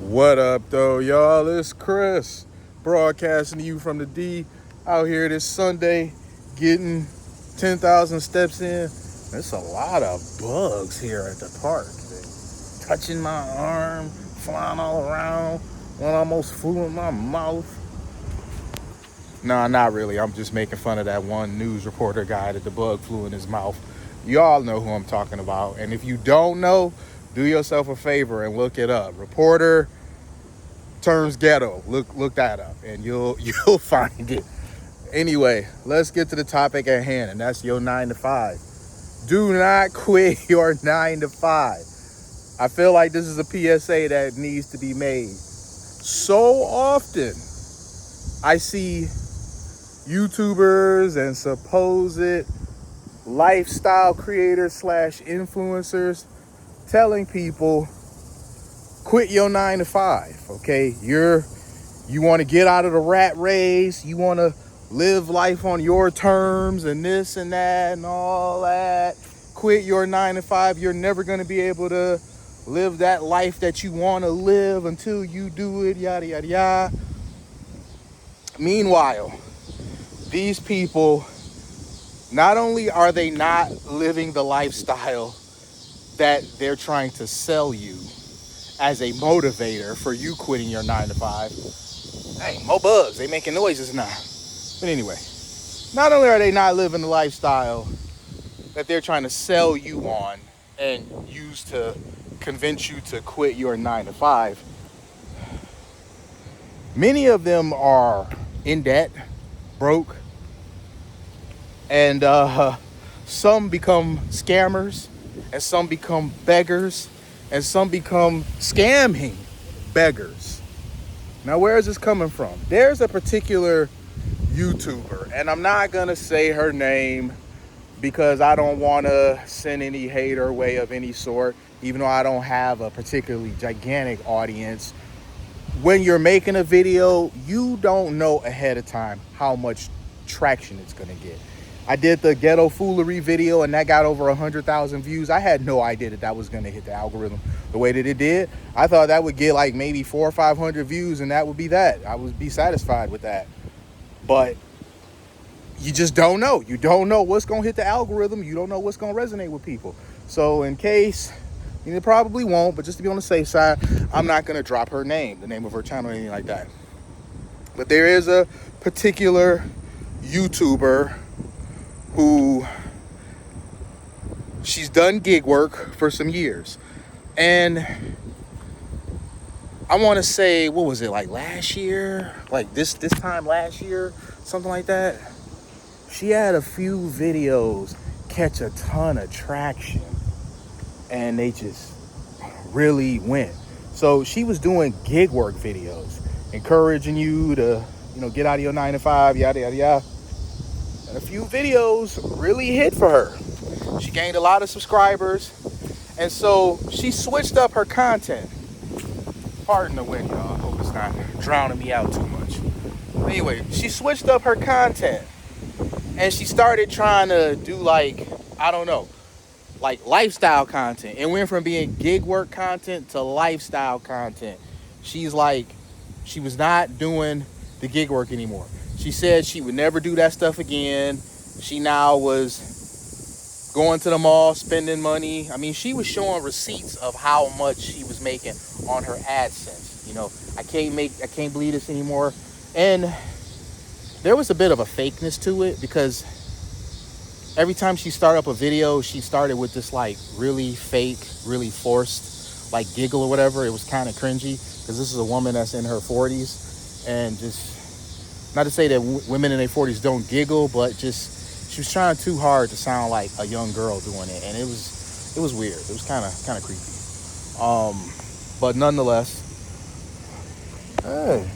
What up, though, y'all? It's Chris broadcasting to you from the D out here this Sunday, getting 10,000 steps in. There's a lot of bugs here at the park. They touching my arm, flying all around. One almost flew in my mouth. Nah, not really. I'm just making fun of that one news reporter guy that the bug flew in his mouth. Y'all know who I'm talking about. And if you don't know, do yourself a favor and look it up. Reporter turns ghetto. Look that up and you'll find it. Anyway, let's get to the topic at hand, and that's your 9 to 5. Do not quit your 9 to 5. I feel like this is a PSA that needs to be made. So often I see YouTubers and supposed lifestyle creators / influencers telling people, quit your 9 to 5. Okay, you want to get out of the rat race, you want to live life on your terms and this and that and all that. Quit your 9 to 5. You're never going to be able to live that life that you want to live until you do it, yada yada yada. Meanwhile, these people, not only are they not living the lifestyle that they're trying to sell you as a motivator for you quitting your 9 to 5. Hey, more bugs. They making noises now. But anyway, not only are they not living the lifestyle that they're trying to sell you on and use to convince you to quit your 9 to 5, many of them are in debt, broke, and some become scammers, and some become beggars, and some become scamming beggars. Now, where is this coming from? There's a particular YouTuber, and I'm not gonna say her name because I don't want to send any hate her way of any sort, even though I don't have a particularly gigantic audience. When you're making a video, you don't know ahead of time how much traction it's gonna get. I did the ghetto foolery video and that got over 100,000 views. I had no idea that was gonna hit the algorithm the way that it did. I thought that would get like maybe 400 or 500 views and that would be that. I would be satisfied with that. But you just don't know. You don't know what's gonna hit the algorithm. You don't know what's gonna resonate with people. So in case, it probably won't, but just to be on the safe side, I'm not gonna drop her name, the name of her channel, or anything like that. But there is a particular YouTuber who, she's done gig work for some years. And I want to say, what was it, like last year? Like this time last year, something like that. She had a few videos catch a ton of traction and they just really went. So she was doing gig work videos, encouraging you to, get out of your 9 to 5, yada, yada, yada. And a few videos really hit for her. She gained a lot of subscribers. And so she switched up her content. Pardon the wind, y'all. I hope it's not drowning me out too much. But anyway, she switched up her content. And she started trying to do like lifestyle content. It went from being gig work content to lifestyle content. She was not doing the gig work anymore. She said she would never do that stuff again. She now was going to the mall, spending money. I mean, she was showing receipts of how much she was making on her AdSense. I can't believe this anymore. And there was a bit of a fakeness to it because every time she started up a video, she started with this like really fake, really forced like giggle or whatever. It was kind of cringy because this is a woman that's in her 40s, and just, not to say that women in their 40s don't giggle, but just she was trying too hard to sound like a young girl doing it, and it was weird. It was kind of creepy. But nonetheless, hey,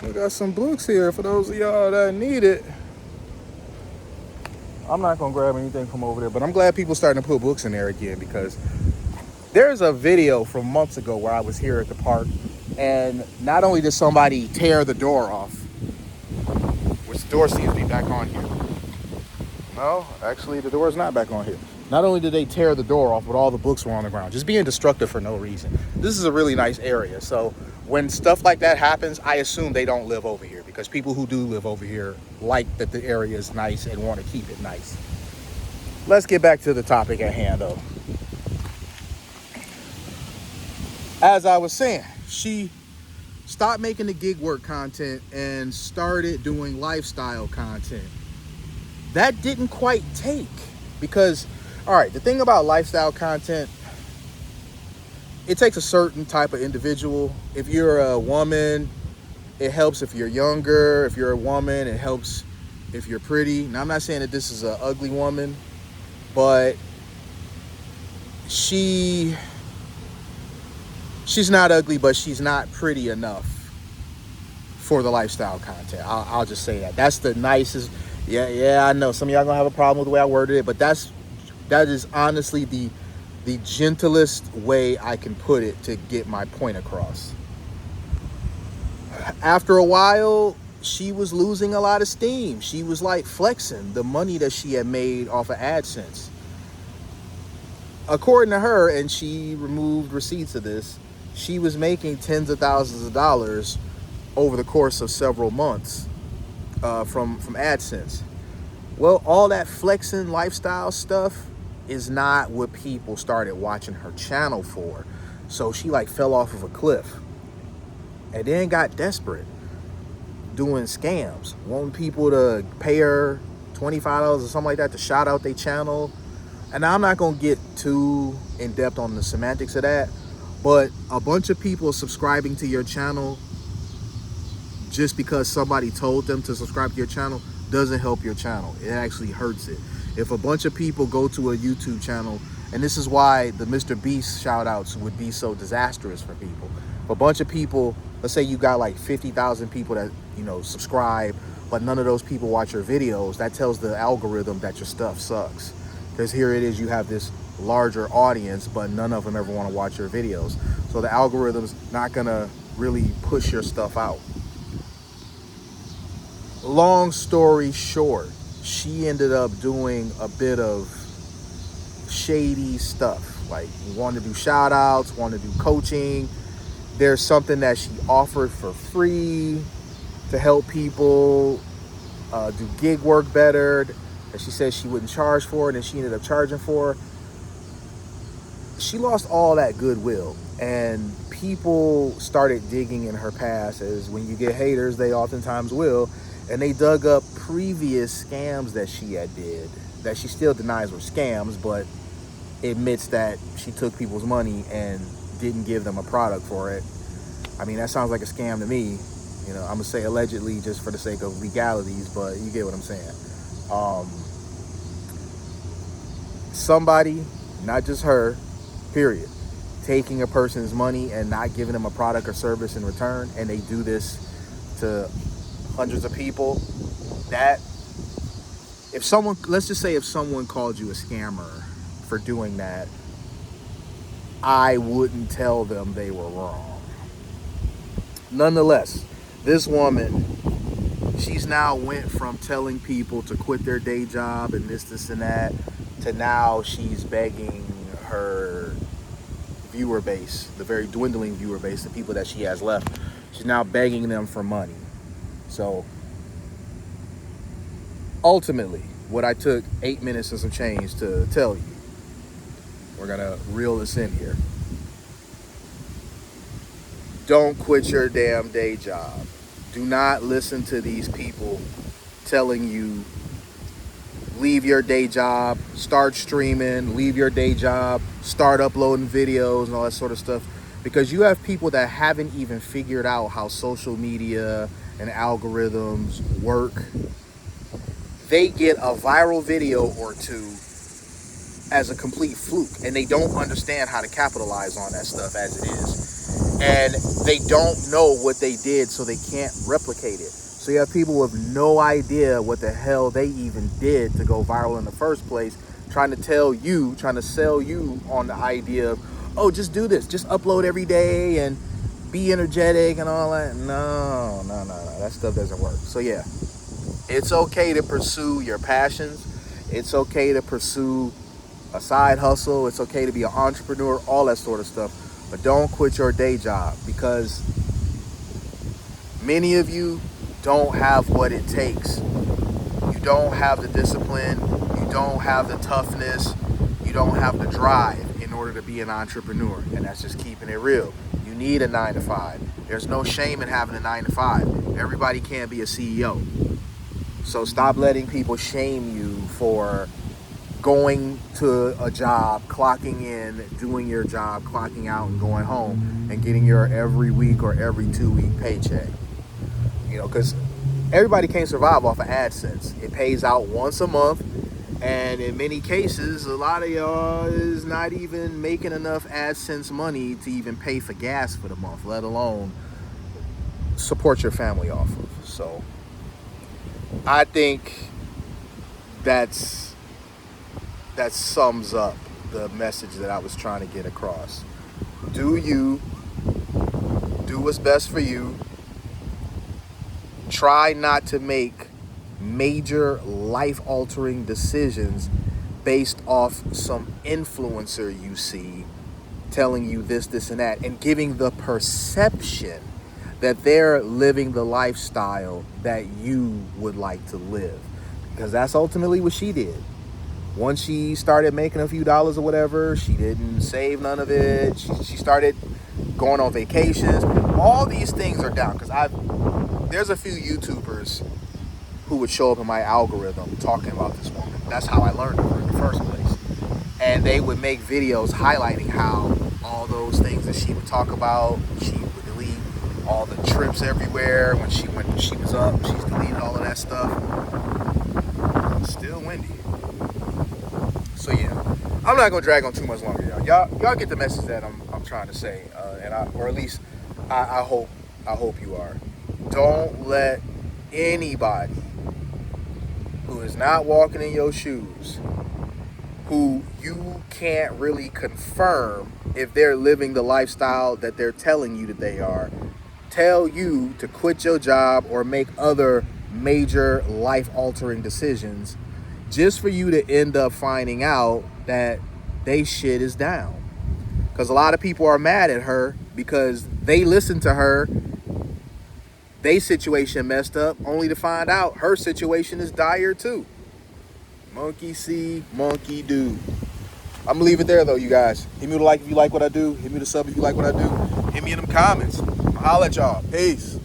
we got some books here for those of y'all that need it. I'm not gonna grab anything from over there, but I'm glad people starting to put books in there again, because there's a video from months ago where I was here at the park, and not only did somebody tear the door off, which the door seems to be back on here. No, actually the door is not back on here. Not only did they tear the door off, but all the books were on the ground, just being destructive for no reason. This is a really nice area. So when stuff like that happens, I assume they don't live over here, because people who do live over here like that the area is nice and want to keep it nice. Let's get back to the topic at hand, though. As I was saying, she stopped making the gig work content and started doing lifestyle content. That didn't quite take, because, all right, the thing about lifestyle content, it takes a certain type of individual. If you're a woman, it helps if you're younger. If you're a woman, it helps if you're pretty. Now, I'm not saying that this is an ugly woman, but she's not ugly, but she's not pretty enough for the lifestyle content. I'll just say that. That's the nicest. Yeah, I know some of y'all gonna have a problem with the way I worded it, but that is honestly the gentlest way I can put it to get my point across. After a while, she was losing a lot of steam. She was like flexing the money that she had made off of AdSense. According to her, and she removed receipts of this, she was making tens of thousands of dollars over the course of several months from AdSense. Well, all that flexing lifestyle stuff is not what people started watching her channel for. So she like fell off of a cliff and then got desperate, doing scams, wanting people to pay her $25 or something like that to shout out their channel. And I'm not gonna get too in depth on the semantics of that, but a bunch of people subscribing to your channel just because somebody told them to subscribe to your channel doesn't help your channel. It actually hurts it. If a bunch of people go to a YouTube channel, and this is why the Mr. Beast shout outs would be so disastrous for people. If a bunch of people, let's say you got like 50,000 people that, subscribe, but none of those people watch your videos, that tells the algorithm that your stuff sucks. Because here it is, you have this larger audience, but none of them ever want to watch your videos. So the algorithm's not gonna really push your stuff out. Long story short, she ended up doing a bit of shady stuff, like wanted to do shout outs, wanted to do coaching. There's something that she offered for free to help people do gig work better, that she said she wouldn't charge for it, and she ended up charging for. She lost all that goodwill, and people started digging in her past, as when you get haters, they oftentimes will. And they dug up previous scams that she had did, that she still denies were scams, but admits that she took people's money and didn't give them a product for it. I mean, that sounds like a scam to me. I'm gonna say allegedly just for the sake of legalities, but you get what I'm saying. Somebody, not just her, period, taking a person's money and not giving them a product or service in return, and they do this to hundreds of people. That let's just say if someone called you a scammer for doing that, I wouldn't tell them they were wrong. Nonetheless, this woman, she's now went from telling people to quit their day job and this and that, to now she's begging her viewer base, the very dwindling viewer base, the people that she has left, she's now begging them for money. So ultimately, what I took 8 minutes and some change to tell you, we're gonna reel this in here. Don't quit your damn day job. Do not listen to these people telling you leave your day job, start streaming, leave your day job, start uploading videos and all that sort of stuff. Because you have people that haven't even figured out how social media and algorithms work. They get a viral video or two as a complete fluke, and they don't understand how to capitalize on that stuff as it is. And they don't know what they did, so they can't replicate it. So you have people with no idea what the hell they even did to go viral in the first place, trying to sell you on the idea of, oh, just do this, just upload every day and be energetic and all that. No, that stuff doesn't work. So yeah, it's okay to pursue your passions. It's okay to pursue a side hustle. It's okay to be an entrepreneur, all that sort of stuff. But don't quit your day job, because many of you don't have what it takes. You don't have the discipline. You don't have the toughness. You don't have the drive in order to be an entrepreneur. And that's just keeping it real. You need a 9-to-5. There's no shame in having a 9-to-5. Everybody can't be a CEO. So stop letting people shame you for going to a job, clocking in, doing your job, clocking out, and going home, and getting your every week or every 2-week paycheck. You know, because everybody can't survive off of AdSense. It pays out once a month, and in many cases, a lot of y'all is not even making enough AdSense money to even pay for gas for the month, let alone support your family off of. So I think that sums up the message that I was trying to get across. Do what's best for you. Try not to make major life-altering decisions based off some influencer you see telling you this, and that, and giving the perception that they're living the lifestyle that you would like to live. Because that's ultimately what she did. Once she started making a few dollars or whatever, she didn't save none of it. She started going on vacations. All these things are down, because there's a few YouTubers who would show up in my algorithm talking about this woman. That's how I learned of her in the first place. And they would make videos highlighting how all those things that she would talk about, she would delete all the trips everywhere when she was up. She's deleted all of that stuff. Still windy. So yeah, I'm not gonna drag on too much longer, y'all. Y'all get the message that I'm trying to say, or at least I hope you are. Don't let anybody who is not walking in your shoes, who you can't really confirm if they're living the lifestyle that they're telling you that they are, tell you to quit your job or make other major life-altering decisions just for you to end up finding out that they shit is down. Because a lot of people are mad at her because they listened to her, they situation messed up, only to find out her situation is dire too. Monkey see, monkey do. I'm gonna leave it there though, you guys. Hit me with a like if you like what I do. Hit me with a sub if you like what I do. Hit me in them comments. I'll holler at y'all. Peace.